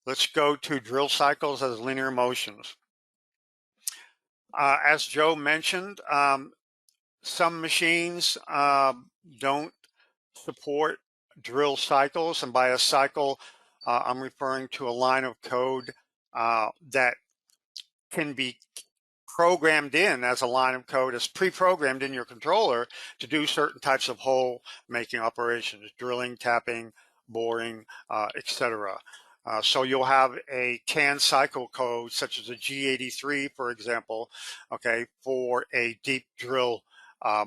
Let's go to drill cycles as linear motions. As Joe mentioned, some machines don't support drill cycles, and by a cycle, I'm referring to a line of code that can be programmed in as a line of code, as pre-programmed in your controller to do certain types of hole making operations, drilling, tapping, boring, etc. So you'll have a CAN cycle code such as a G83, for example, okay, for a deep drill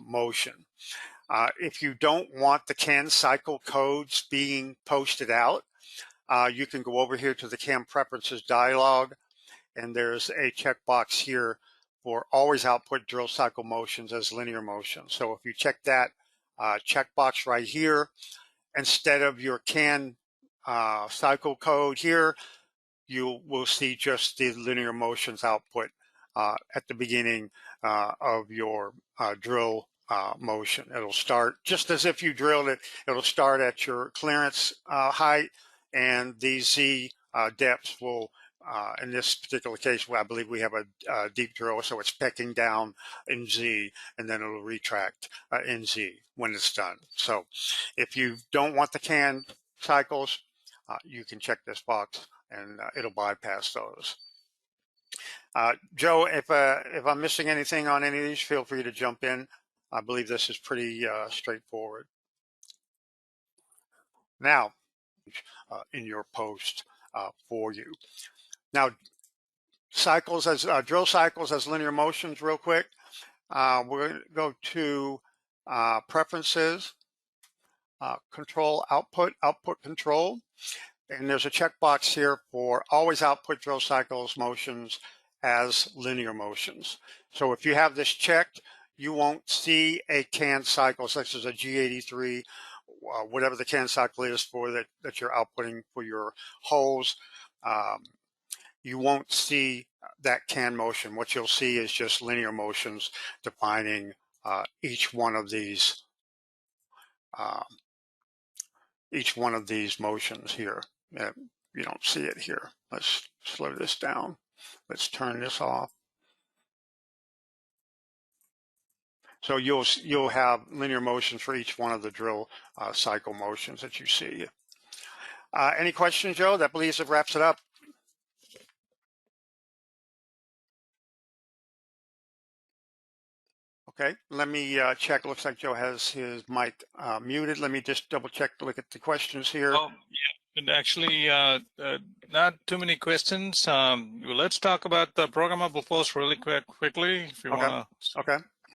motion. If you don't want the CAN cycle codes being posted out, you can go over here to the CAM preferences dialog, and there's a checkbox here for always output drill cycle motions as linear motions. So if you check that checkbox right here, instead of your CAN cycle code here, you will see just the linear motions output at the beginning of your drill motion. It'll start just as if you drilled it. It'll start at your clearance height, and these Z depths will, in this particular case, I believe we have a deep drill, so it's pecking down in Z, and then it'll retract in Z when it's done. So if you don't want the CAN cycles, you can check this box, and it'll bypass those. Joe, if I'm missing anything on any of these, feel free to jump in. I believe this is pretty straightforward. Now, in your post for you. Now, cycles as drill cycles as linear motions real quick. We're going to go to preferences, control output control. And there's a checkbox here for always output drill cycles motions as linear motions. So if you have this checked, you won't see a CAN cycle such as a G83, whatever the CAN cycle is for that you're outputting for your holes. You won't see that CAN motion. What you'll see is just linear motions defining each one of these motions here. You don't see it here. Let's slow this down. Let's turn this off. So you'll have linear motions for each one of the drill cycle motions that you see. Any questions, Joe? That believes it wraps it up. Okay, let me check. Looks like Joe has his mic muted. Let me just double check to look at the questions here. Oh, yeah, and actually not too many questions. Let's talk about the programmable force really quickly if you want to. Okay.